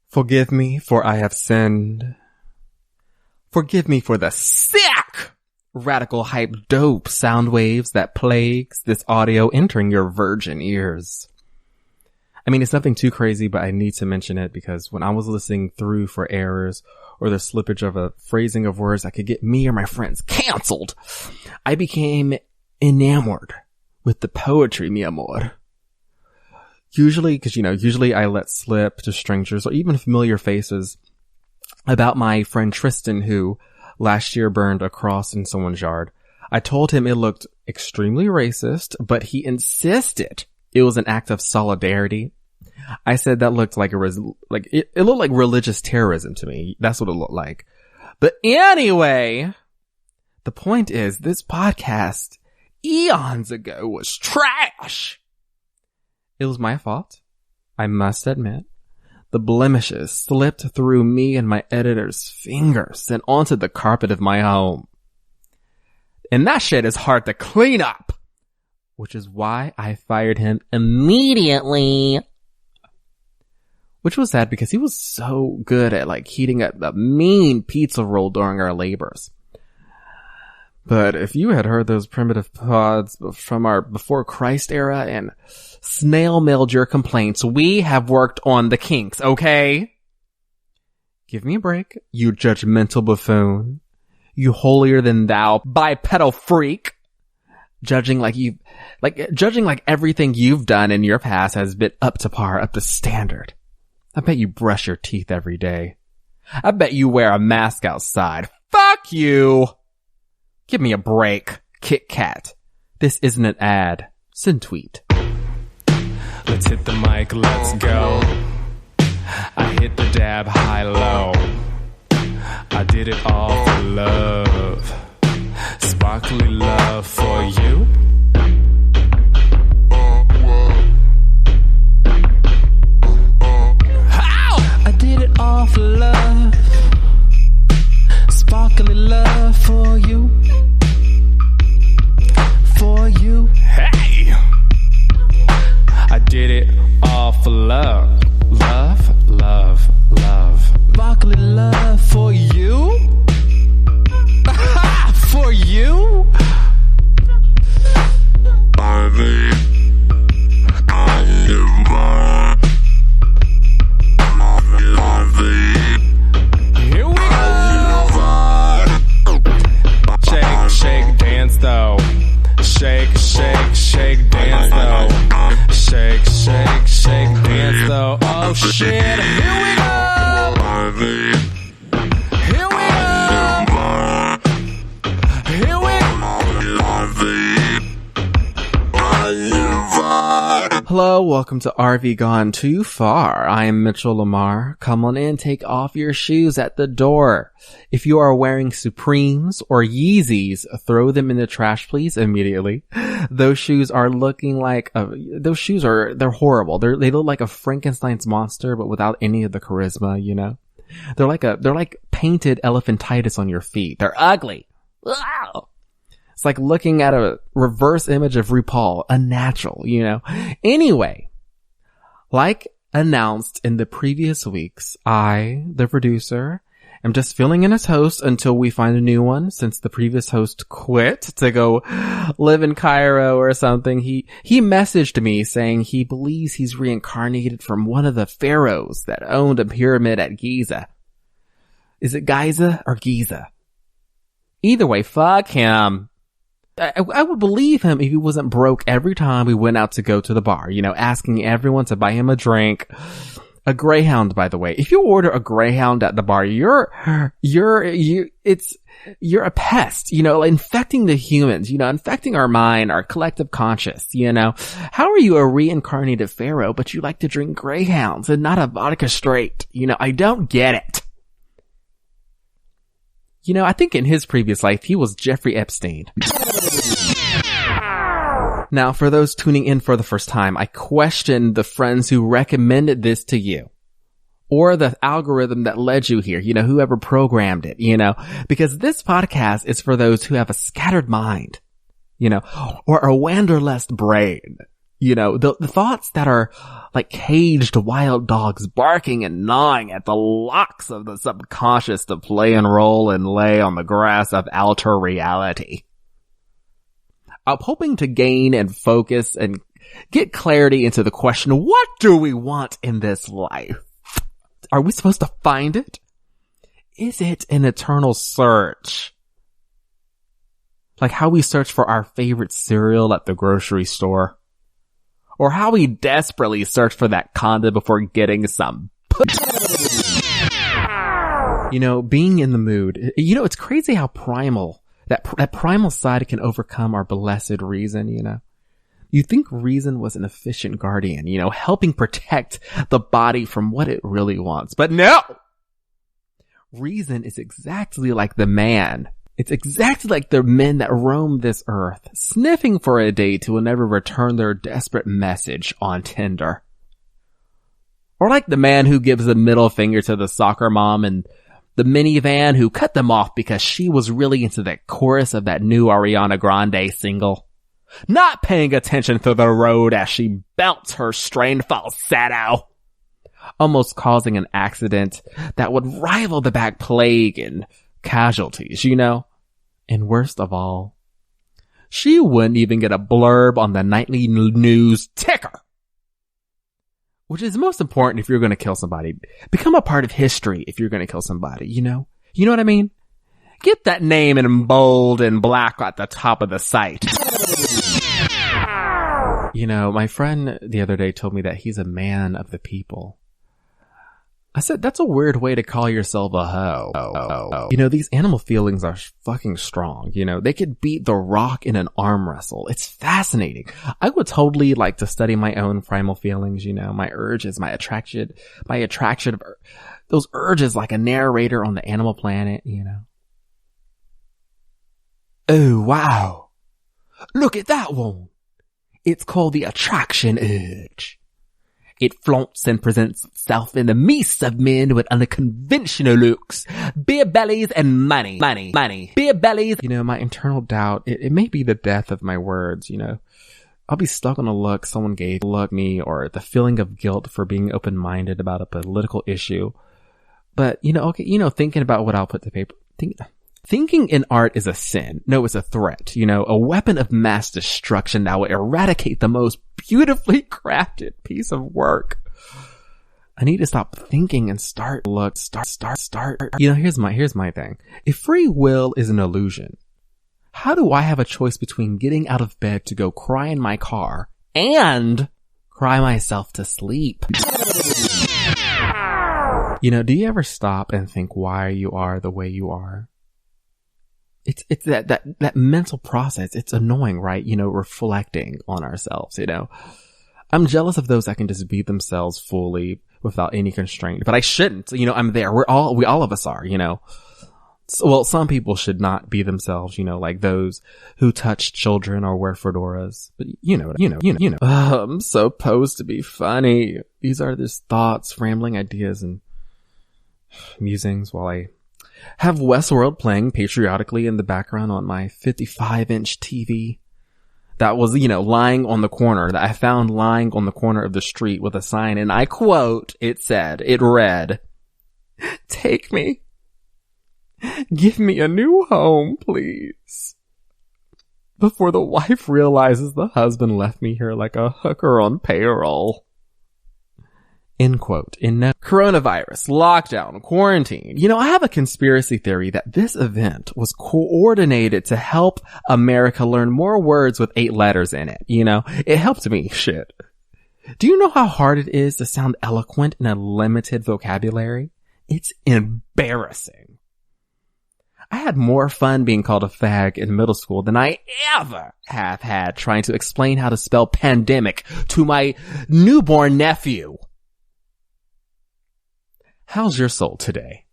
Forgive me, for I have sinned. Forgive me for the sick, radical hype dope sound waves that plagues this audio entering your virgin ears. I mean, it's nothing too crazy, but I need to mention it because when I was listening through for errors or the slippage of a phrasing of words that could get me or my friends canceled, I became enamored with the poetry, mi amor. Usually I let slip to strangers or even familiar faces about my friend Tristan, who last year burned a cross in someone's yard. I told him it looked extremely racist, but he insisted it was an act of solidarity. I said that looked like it looked like religious terrorism to me. That's what it looked like. But anyway, the point is this podcast eons ago was trash. It was my fault. I must admit. The blemishes slipped through me and my editor's fingers and onto the carpet of my home. And that shit is hard to clean up, which is why I fired him immediately. Which was sad because he was so good at heating up the mean pizza roll during our labors. But if you had heard those primitive pods from our before Christ era and snail mailed your complaints, we have worked on the kinks, okay? Give me a break, you judgmental buffoon. You holier than thou bipedal freak. Judging like everything you've done in your past has been up to par, up to standard. I bet you brush your teeth every day. I bet you wear a mask outside. Fuck you! Give me a break, Kit Kat. This isn't an ad. Send tweet. Let's hit the mic, let's go. I hit the dab high-low. I did it all for love. Sparkly love for you. I did it all for love. Sparkly love for you. For you. Hey! I did it all for love. Love, love, love. Sparkly love for you. For you. Here we go. Shake, shake, dance though. Shake, shake, shake, dance though. Shake, shake, shake, dance though. Oh shit, here we go. Here we go. Here we go. Hello, welcome to RV Gone Too Far. I am Mitchell Lamar. Come on in, take off your shoes at the door. If you are wearing Supremes or Yeezys, throw them in the trash, please, immediately. Those shoes are looking like, they're horrible. They look like a Frankenstein's monster, but without any of the charisma, you know? They're like painted elephantitis on your feet. They're ugly. Wow. It's like looking at a reverse image of RuPaul, unnatural, you know? Anyway, like announced in the previous weeks, I, the producer, am just filling in as host until we find a new one, since the previous host quit to go live in Cairo or something. He messaged me saying he believes he's reincarnated from one of the pharaohs that owned a pyramid at Giza. Is it Giza or Giza? Either way, fuck him. I would believe him if he wasn't broke every time we went out to go to the bar, you know, asking everyone to buy him a drink. A Greyhound, by the way. If you order a Greyhound at the bar, you're a pest, you know, infecting the humans, you know, infecting our mind, our collective conscious, you know. How are you a reincarnated pharaoh, but you like to drink Greyhounds and not a vodka straight? You know, I don't get it. You know, I think in his previous life, he was Jeffrey Epstein. Now, for those tuning in for the first time, I question the friends who recommended this to you. Or the algorithm that led you here, you know, whoever programmed it, you know, because this podcast is for those who have a scattered mind, you know, or a wanderlust brain. You know, the thoughts that are like caged wild dogs barking and gnawing at the locks of the subconscious to play and roll and lay on the grass of outer reality. I'm hoping to gain and focus and get clarity into the question, what do we want in this life? Are we supposed to find it? Is it an eternal search? Like how we search for our favorite cereal at the grocery store? Or how we desperately search for that condom before getting some You know, being in the mood. You know, it's crazy how primal, that primal side can overcome our blessed reason, you know. You think reason was an efficient guardian, you know, helping protect the body from what it really wants. But no! Reason is exactly like the man. It's exactly like the men that roam this earth, sniffing for a date who will never return their desperate message on Tinder. Or like the man who gives the middle finger to the soccer mom and the minivan who cut them off because she was really into the chorus of that new Ariana Grande single. Not paying attention to the road as she belts her strained falsetto, almost causing an accident that would rival the Black Plague in casualties, you know? And worst of all, she wouldn't even get a blurb on the nightly news ticker. Which is most important if you're going to kill somebody. Become a part of history if you're going to kill somebody, you know? You know what I mean? Get that name in bold and black at the top of the site. You know, my friend the other day told me that he's a man of the people. I said, that's a weird way to call yourself a hoe. You know, these animal feelings are fucking strong. You know, they could beat the Rock in an arm wrestle. It's fascinating. I would totally like to study my own primal feelings, you know, my urges, my attraction, those urges like a narrator on the Animal Planet, you know. Oh, wow. Look at that one. It's called the attraction urge. It flaunts and presents itself in the midst of men with unconventional looks, beer bellies, and money. Beer bellies. You know, my internal doubt, it may be the death of my words, you know. I'll be stuck on a look someone gave me, or the feeling of guilt for being open-minded about a political issue. But, you know, okay, you know, thinking about what I'll put to paper, thinking in art is a sin. No, it's a threat, you know, a weapon of mass destruction that will eradicate the most beautifully crafted piece of work. I need to stop thinking and start. You know, here's my thing. If free will is an illusion, how do I have a choice between getting out of bed to go cry in my car and cry myself to sleep? You know, do you ever stop and think why you are the way you are? It's that mental process. It's annoying, right? You know, reflecting on ourselves, you know. I'm jealous of those that can just be themselves fully without any constraint, but I shouldn't. You know, I'm there. We all of us are, you know. So, well, some people should not be themselves, you know, like those who touch children or wear fedoras. But you know. I'm supposed to be funny. These are just thoughts, rambling ideas, and musings while I have Westworld playing patriotically in the background on my 55-inch TV that was, you know, lying on the corner, that I found lying on the corner of the street with a sign, and I quote, it read, "Take me. Give me a new home, please. Before the wife realizes the husband left me here like a hooker on payroll." End quote. Coronavirus, lockdown, quarantine. You know, I have a conspiracy theory that this event was coordinated to help America learn more words with 8 letters in it. You know, it helped me. Shit. Do you know how hard it is to sound eloquent in a limited vocabulary? It's embarrassing. I had more fun being called a fag in middle school than I ever have had trying to explain how to spell pandemic to my newborn nephew. How's your soul today?